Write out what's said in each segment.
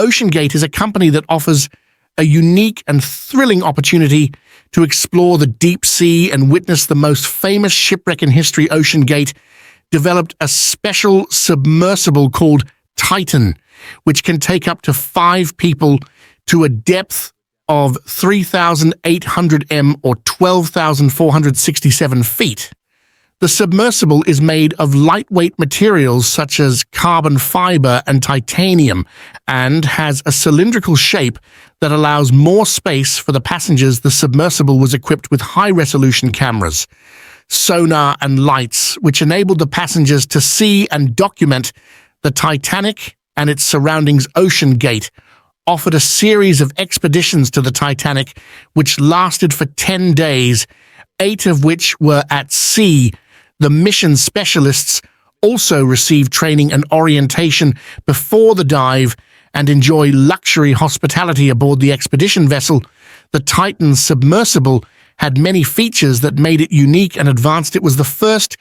OceanGate is a company that offers a unique and thrilling opportunity to explore the deep sea and witness the most famous shipwreck in history. OceanGate developed a special submersible called Titan, which can take up to 5 people to a depth of 3,800 m or 12,467 feet. The submersible is made of lightweight materials such as carbon fiber and titanium and has a cylindrical shape that allows more space for the passengers. The submersible was equipped with high-resolution cameras, sonar and lights, which enabled the passengers to see and document the Titanic and its surroundings. OceanGate offered a series of expeditions to the Titanic, which lasted for 10 days, 8 of which were at sea. The mission specialists also receive training and orientation before the dive and enjoy luxury hospitality aboard the expedition vessel. The Titan submersible had many features that made it unique and advanced. It was the first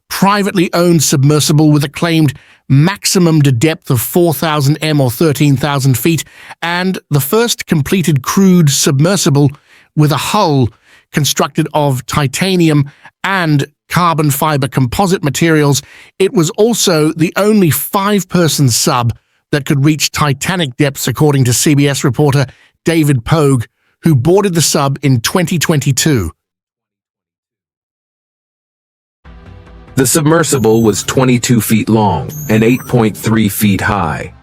privately owned submersible with a claimed maximum depth of 4,000 m or 13,000 feet, and the first completed crewed submersible with a hull constructed of titanium and carbon fiber composite materials. It was also the only 5-person sub that could reach Titanic depths, according to CBS reporter David Pogue, who boarded the sub in 2022. The submersible was 22 feet long and 8.3 feet high.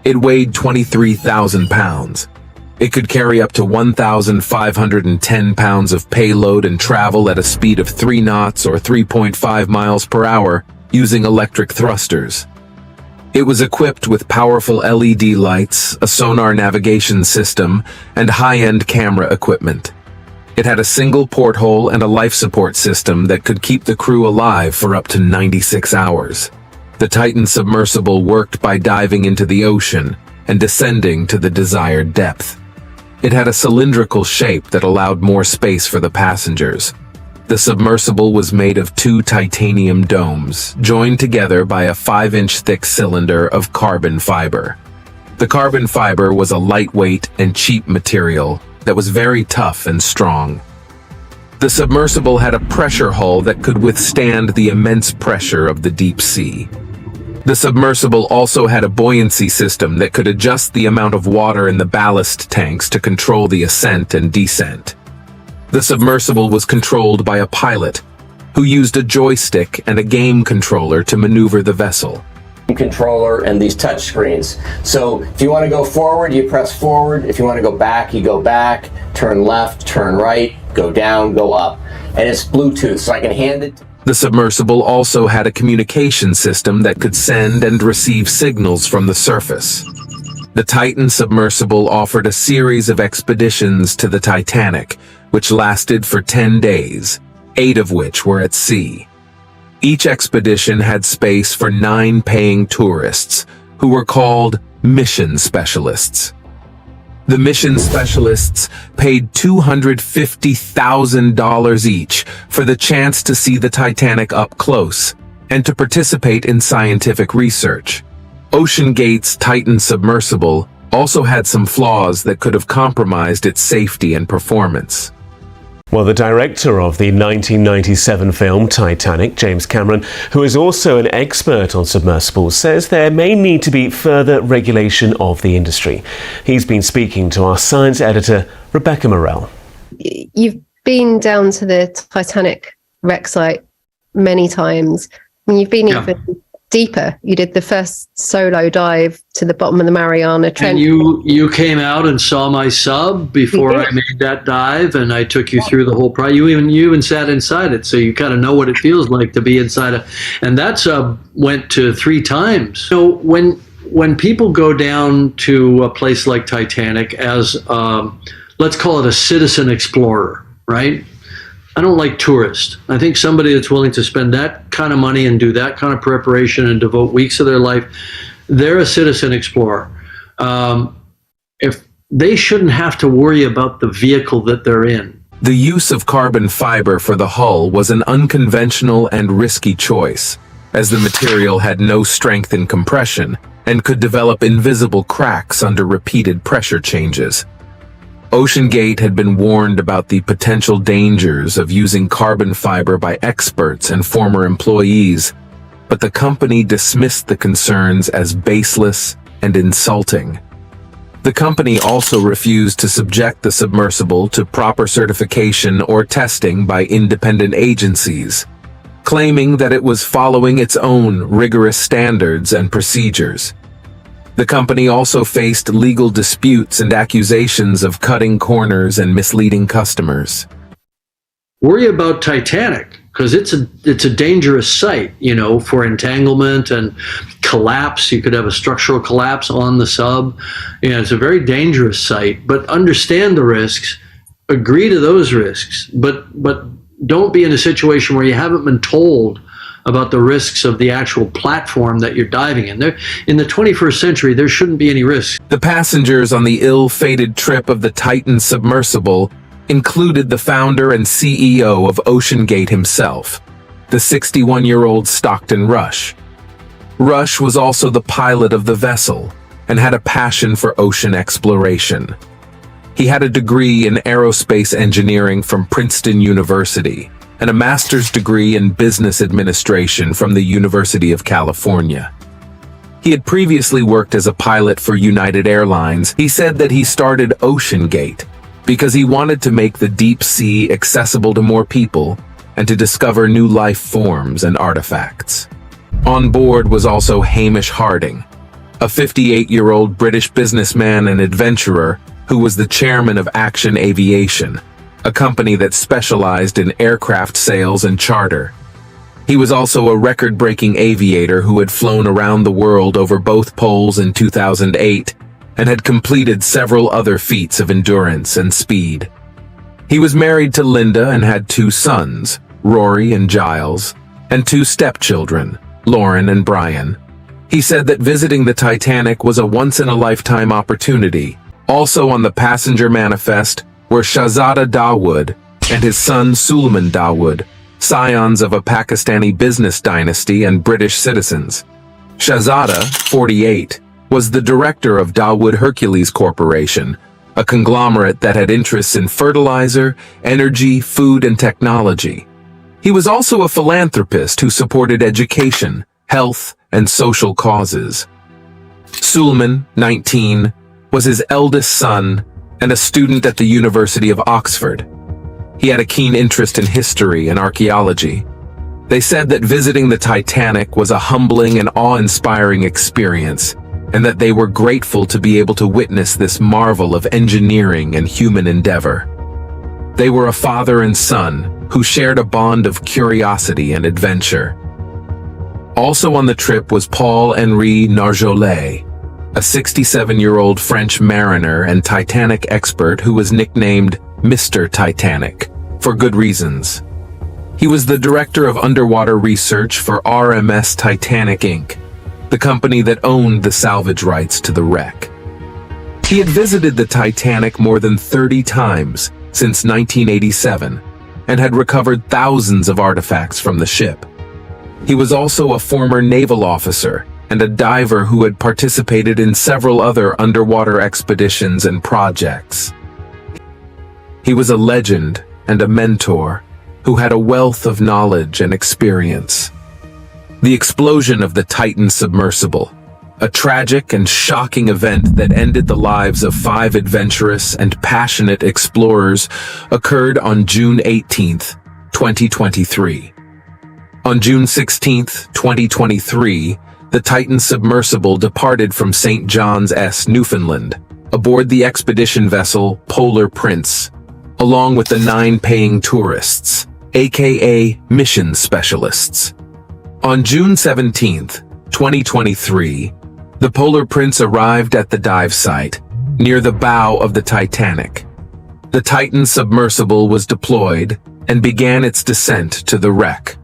It weighed 23,000 pounds. It could carry up to 1,510 pounds of payload and travel at a speed of 3 knots or 3.5 miles per hour using electric thrusters. It was equipped with powerful LED lights, a sonar navigation system, and high-end camera equipment. It had a single porthole and a life support system that could keep the crew alive for up to 96 hours. The Titan submersible worked by diving into the ocean and descending to the desired depth. It had a cylindrical shape that allowed more space for the passengers. The submersible was made of 2 titanium domes, joined together by a 5-inch thick cylinder of carbon fiber. The carbon fiber was a lightweight and cheap material that was very tough and strong. The submersible had a pressure hull that could withstand the immense pressure of the deep sea. The submersible also had a buoyancy system that could adjust the amount of water in the ballast tanks to control the ascent and descent. The submersible was controlled by a pilot who used a joystick and a game controller to maneuver the vessel. Controller and these touch screens. So if you want to go forward, you press forward. If you want to go back, you go back. Turn left, turn right, go down, go up. And it's Bluetooth, so I can hand it. The submersible also had a communication system that could send and receive signals from the surface. The Titan submersible offered a series of expeditions to the Titanic, which lasted for 10 days, 8 of which were at sea. Each expedition had space for 9 paying tourists, who were called mission specialists. The mission specialists paid $250,000 each for the chance to see the Titanic up close and to participate in scientific research. OceanGate's Titan submersible also had some flaws that could have compromised its safety and performance. Well, the director of the 1997 film Titanic, James Cameron, who is also an expert on submersibles, says there may need to be further regulation of the industry. He's been speaking to our science editor, Rebecca Morell. You've been down to the Titanic wreck site many times. I mean, you've been even deeper. You did the first solo dive to the bottom of the Mariana Trench. And you came out and saw my sub before I made that dive, and I took you through the whole process. You even sat inside it, so you kind of know what it feels like to be inside it. And that sub went to 3 times. So when people go down to a place like Titanic as let's call it a citizen explorer, right? I don't like tourists. I think somebody that's willing to spend that kind of money and do that kind of preparation and devote weeks of their life, they're a citizen explorer. If they shouldn't have to worry about the vehicle that they're in. The use of carbon fiber for the hull was an unconventional and risky choice, as the material had no strength in compression and could develop invisible cracks under repeated pressure changes. OceanGate had been warned about the potential dangers of using carbon fiber by experts and former employees, but the company dismissed the concerns as baseless and insulting. The company also refused to subject the submersible to proper certification or testing by independent agencies, claiming that it was following its own rigorous standards and procedures. The company also faced legal disputes and accusations of cutting corners and misleading customers. Worry about Titanic, because it's a dangerous site, for entanglement and collapse. You could have a structural collapse on the sub. It's a very dangerous site, but understand the risks, agree to those risks, but don't be in a situation where you haven't been told about the risks of the actual platform that you're diving in. In the 21st century, there shouldn't be any risks. The passengers on the ill-fated trip of the Titan submersible included the founder and CEO of OceanGate himself, the 61-year-old Stockton Rush. Rush was also the pilot of the vessel and had a passion for ocean exploration. He had a degree in aerospace engineering from Princeton University and a master's degree in business administration from the University of California. He had previously worked as a pilot for United Airlines. He said that he started OceanGate because he wanted to make the deep sea accessible to more people and to discover new life forms and artifacts. On board was also Hamish Harding, a 58-year-old British businessman and adventurer who was the chairman of Action Aviation, a company that specialized in aircraft sales and charter. He was also a record-breaking aviator who had flown around the world over both poles in 2008 and had completed several other feats of endurance and speed. He was married to Linda and had 2 sons, Rory and Giles, and 2 stepchildren, Lauren and Brian. He said that visiting the Titanic was a once-in-a-lifetime opportunity. Also on the passenger manifest were Shahzada Dawood and his son Suleiman Dawood, scions of a Pakistani business dynasty and British citizens. Shahzada, 48, was the director of Dawood Hercules Corporation, a conglomerate that had interests in fertilizer, energy, food, and technology. He was also a philanthropist who supported education, health, and social causes. Suleiman, 19, was his eldest son and a student at the University of Oxford. He had a keen interest in history and archaeology. They said that visiting the Titanic was a humbling and awe-inspiring experience, and that they were grateful to be able to witness this marvel of engineering and human endeavor. They were a father and son who shared a bond of curiosity and adventure. Also on the trip was Paul-Henri Narjolet, a 67-year-old French mariner and Titanic expert who was nicknamed Mr. Titanic, for good reasons. He was the director of underwater research for RMS Titanic Inc., the company that owned the salvage rights to the wreck. He had visited the Titanic more than 30 times since 1987 and had recovered thousands of artifacts from the ship. He was also a former naval officer and a diver who had participated in several other underwater expeditions and projects. He was a legend and a mentor who had a wealth of knowledge and experience. The explosion of the Titan submersible, a tragic and shocking event that ended the lives of 5 adventurous and passionate explorers, occurred on June 18, 2023. On June 16, 2023, the Titan submersible departed from St. John's, Newfoundland, aboard the expedition vessel Polar Prince, along with the 9 paying tourists, aka mission specialists. On June 17, 2023, the Polar Prince arrived at the dive site, near the bow of the Titanic. The Titan submersible was deployed and began its descent to the wreck,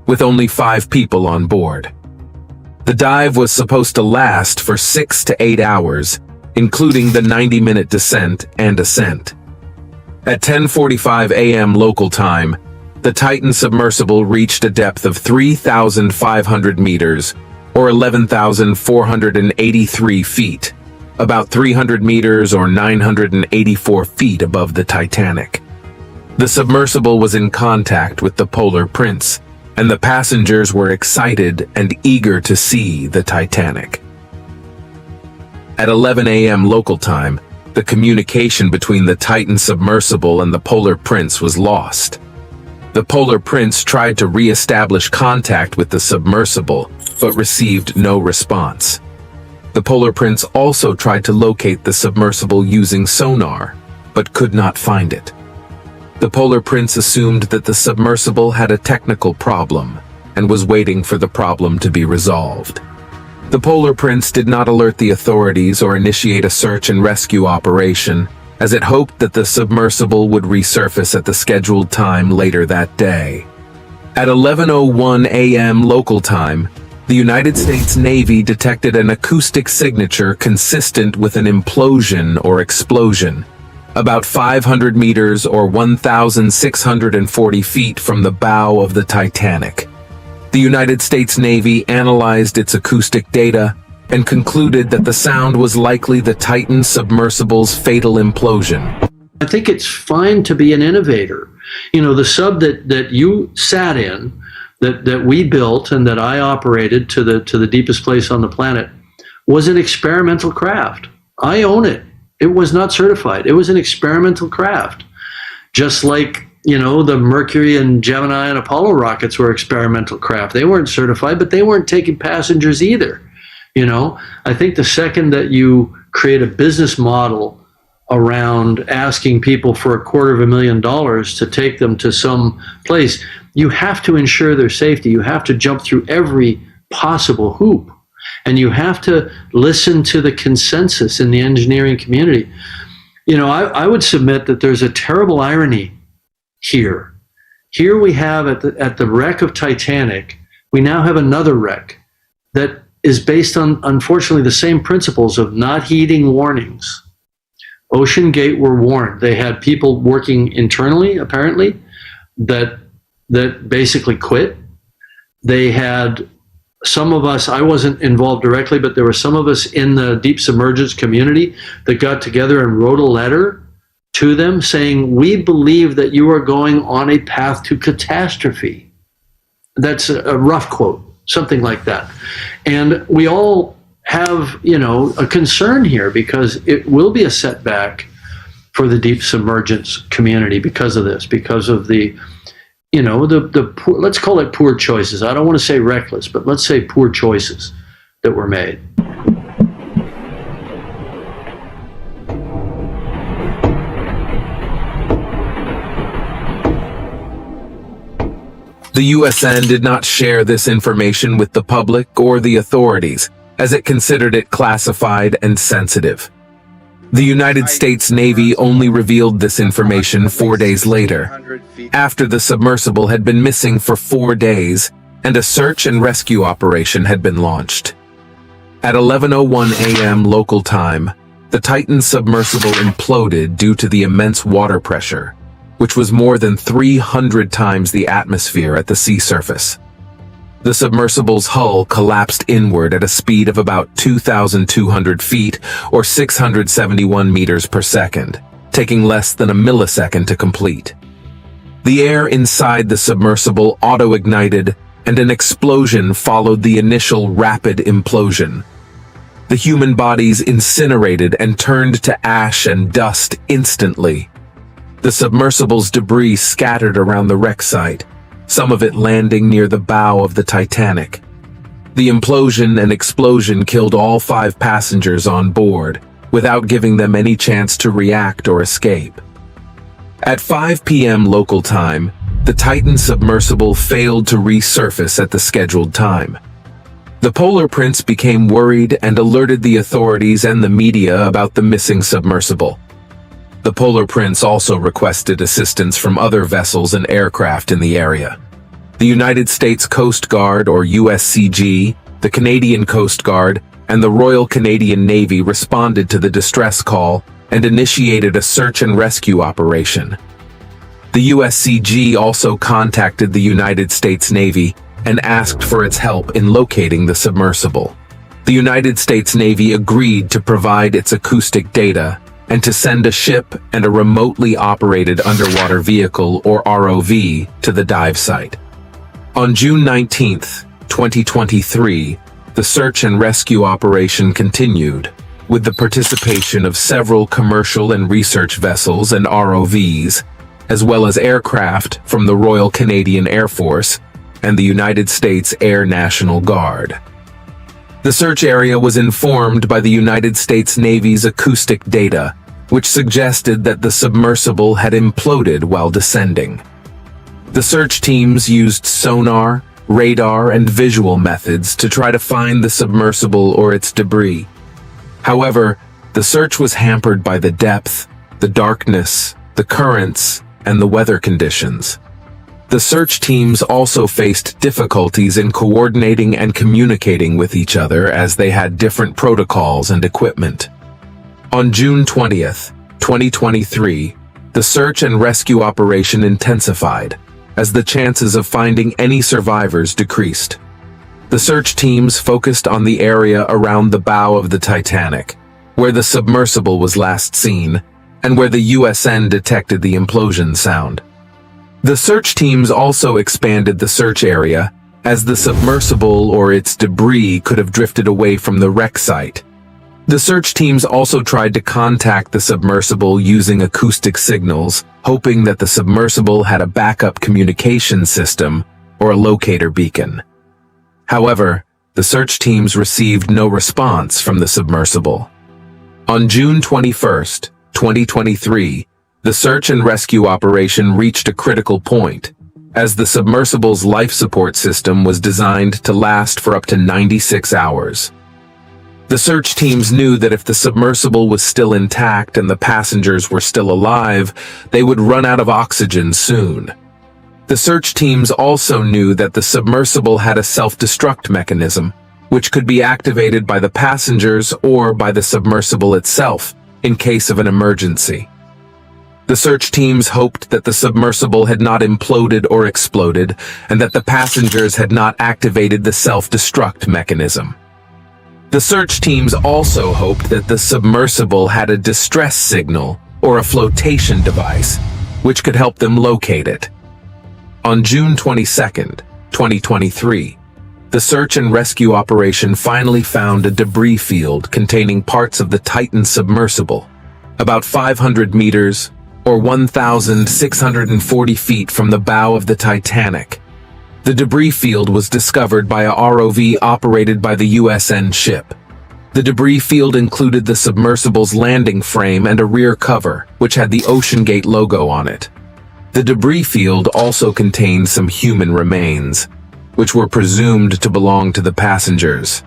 with only 5 people on board. The dive was supposed to last for 6 to 8 hours, including the 90-minute descent and ascent. At 10:45 a.m. local time, the Titan submersible reached a depth of 3,500 meters or 11,483 feet, about 300 meters or 984 feet above the Titanic. The submersible was in contact with the Polar Prince, and the passengers were excited and eager to see the Titanic. At 11 a.m. local time, the communication between the Titan submersible and the Polar Prince was lost. The Polar Prince tried to re-establish contact with the submersible, but received no response. The Polar Prince also tried to locate the submersible using sonar, but could not find it. The Polar Prince assumed that the submersible had a technical problem and was waiting for the problem to be resolved. The Polar Prince did not alert the authorities or initiate a search and rescue operation, as it hoped that the submersible would resurface at the scheduled time later that day. At 11:01 a.m. local time, the United States Navy detected an acoustic signature consistent with an implosion or explosion, about 500 meters or 1,640 feet from the bow of the Titanic. The United States Navy analyzed its acoustic data and concluded that the sound was likely the Titan submersible's fatal implosion. I think it's fine to be an innovator. You know, the sub that you sat in, that we built and that I operated to the deepest place on the planet, was an experimental craft. I own it. It was not certified. It was an experimental craft. Just like, you know, the Mercury and Gemini and Apollo rockets were experimental craft. They weren't certified, but they weren't taking passengers either. You know, I think the second that you create a business model around asking people for $250,000 to take them to some place, you have to ensure their safety. You have to jump through every possible hoop. And you have to listen to the consensus in the engineering community. You know, I would submit that there's a terrible irony here. Here we have at the wreck of Titanic, we now have another wreck that is based on, unfortunately, the same principles of not heeding warnings. Ocean Gate were warned. They had people working internally, apparently, that basically quit. They had some of us, I wasn't involved directly, but there were some of us in the deep submergence community that got together and wrote a letter to them saying, we believe that you are going on a path to catastrophe. That's a rough quote, something like that. And we all have, you know, a concern here because it will be a setback for the deep submergence community because of this, because of the, you know, the poor, let's call it poor choices. I don't want to say reckless, but let's say poor choices that were made. The USN did not share this information with the public or the authorities, as it considered it classified and sensitive. The United States Navy only revealed this information 4 days later, after the submersible had been missing for 4 days and a search and rescue operation had been launched. At 11:01 a.m. local time, the Titan submersible imploded due to the immense water pressure, which was more than 300 times the atmosphere at the sea surface. The submersible's hull collapsed inward at a speed of about 2,200 feet or 671 meters per second, taking less than a millisecond to complete. The air inside the submersible auto-ignited and an explosion followed the initial rapid implosion. The human bodies incinerated and turned to ash and dust instantly. The submersible's debris scattered around the wreck site, some of it landing near the bow of the Titanic. The implosion and explosion killed all 5 passengers on board, without giving them any chance to react or escape. At 5 p.m. local time, the Titan submersible failed to resurface at the scheduled time. The Polar Prince became worried and alerted the authorities and the media about the missing submersible. The Polar Prince also requested assistance from other vessels and aircraft in the area. The United States Coast Guard, or USCG, the Canadian Coast Guard, and the Royal Canadian Navy responded to the distress call and initiated a search and rescue operation. The USCG also contacted the United States Navy and asked for its help in locating the submersible. The United States Navy agreed to provide its acoustic data and to send a ship and a remotely operated underwater vehicle, or ROV, to the dive site. On June 19, 2023, the search and rescue operation continued, with the participation of several commercial and research vessels and ROVs, as well as aircraft from the Royal Canadian Air Force and the United States Air National Guard. The search area was informed by the United States Navy's acoustic data, which suggested that the submersible had imploded while descending. The search teams used sonar, radar, and visual methods to try to find the submersible or its debris. However, the search was hampered by the depth, the darkness, the currents, and the weather conditions. The search teams also faced difficulties in coordinating and communicating with each other as they had different protocols and equipment. On June 20th, 2023, the search and rescue operation intensified as the chances of finding any survivors decreased. The search teams focused on the area around the bow of the Titanic, where the submersible was last seen, and where the USN detected the implosion sound. The search teams also expanded the search area, as the submersible or its debris could have drifted away from the wreck site. The search teams also tried to contact the submersible using acoustic signals, hoping that the submersible had a backup communication system or a locator beacon. However, the search teams received no response from the submersible. On June 21st, 2023, the search and rescue operation reached a critical point, as the submersible's life support system was designed to last for up to 96 hours. The search teams knew that if the submersible was still intact and the passengers were still alive, they would run out of oxygen soon. The search teams also knew that the submersible had a self-destruct mechanism, which could be activated by the passengers or by the submersible itself in case of an emergency. The search teams hoped that the submersible had not imploded or exploded, and that the passengers had not activated the self-destruct mechanism. The search teams also hoped that the submersible had a distress signal or a flotation device, which could help them locate it. On June 22nd, 2023, the search and rescue operation finally found a debris field containing parts of the Titan submersible, about 500 meters or 1,640 feet from the bow of the Titanic. The debris field was discovered by a ROV operated by the USN ship. The debris field included the submersible's landing frame and a rear cover, which had the OceanGate logo on it. The debris field also contained some human remains, which were presumed to belong to the passengers.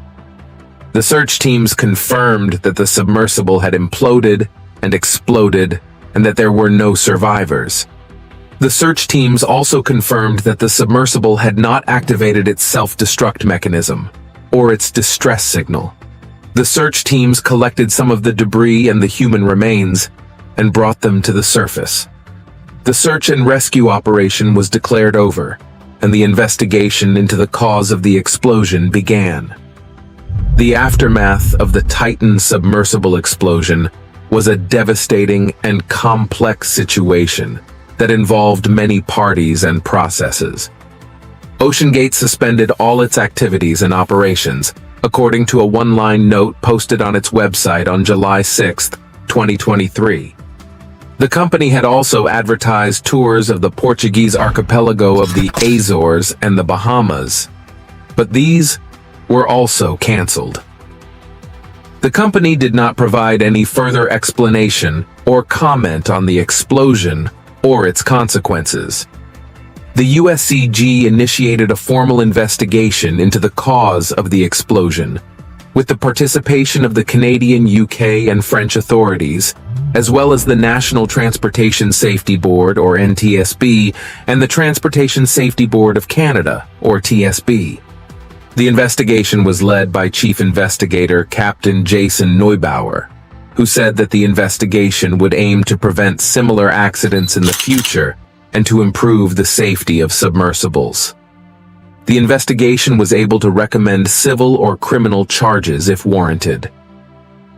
The search teams confirmed that the submersible had imploded and exploded, and that there were no survivors. The search teams also confirmed that the submersible had not activated its self-destruct mechanism, or its distress signal. The search teams collected some of the debris and the human remains, and brought them to the surface. The search and rescue operation was declared over, and the investigation into the cause of the explosion began. The aftermath of the Titan submersible explosion was a devastating and complex situation that involved many parties and processes. OceanGate suspended all its activities and operations, according to a one-line note posted on its website on July 6, 2023. The company had also advertised tours of the Portuguese archipelago of the Azores and the Bahamas, but these were also canceled. The company did not provide any further explanation or comment on the explosion or its consequences. The USCG initiated a formal investigation into the cause of the explosion, with the participation of the Canadian, UK, and French authorities, as well as the National Transportation Safety Board, or NTSB, and the Transportation Safety Board of Canada, or TSB. The investigation was led by Chief Investigator Captain Jason Neubauer, who said that the investigation would aim to prevent similar accidents in the future and to improve the safety of submersibles. The investigation was able to recommend civil or criminal charges if warranted.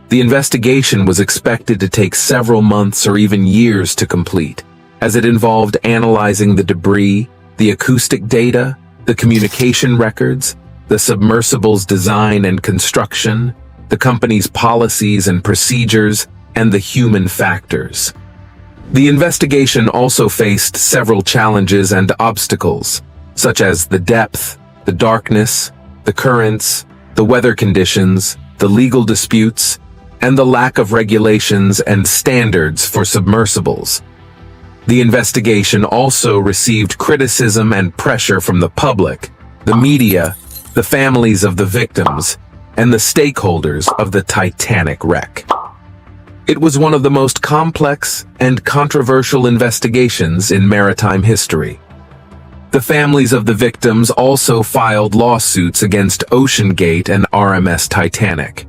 The investigation was expected to take several months or even years to complete, as it involved analyzing the debris, the acoustic data, the communication records, the submersible's design and construction, the company's policies and procedures, and the human factors. The investigation also faced several challenges and obstacles, such as the depth, the darkness, the currents, the weather conditions, the legal disputes, and the lack of regulations and standards for submersibles. The investigation also received criticism and pressure from the public, the media, the families of the victims, and the stakeholders of the Titanic wreck. It was one of the most complex and controversial investigations in maritime history. The families of the victims also filed lawsuits against OceanGate and RMS Titanic.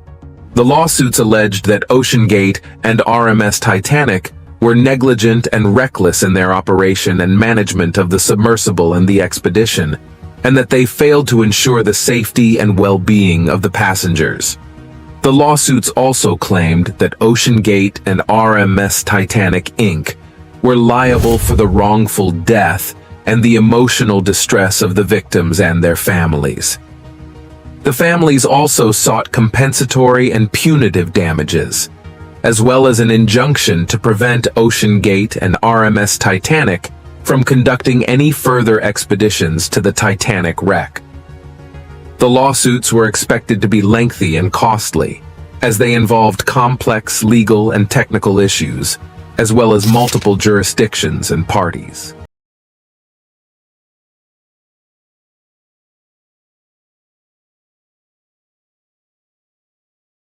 The lawsuits alleged that OceanGate and RMS Titanic were negligent and reckless in their operation and management of the submersible and the expedition, and that they failed to ensure the safety and well-being of the passengers. The lawsuits also claimed that OceanGate and RMS Titanic Inc. were liable for the wrongful death and the emotional distress of the victims and their families. The families also sought compensatory and punitive damages, as well as an injunction to prevent OceanGate and RMS Titanic from conducting any further expeditions to the Titanic wreck. The lawsuits were expected to be lengthy and costly, as they involved complex legal and technical issues, as well as multiple jurisdictions and parties.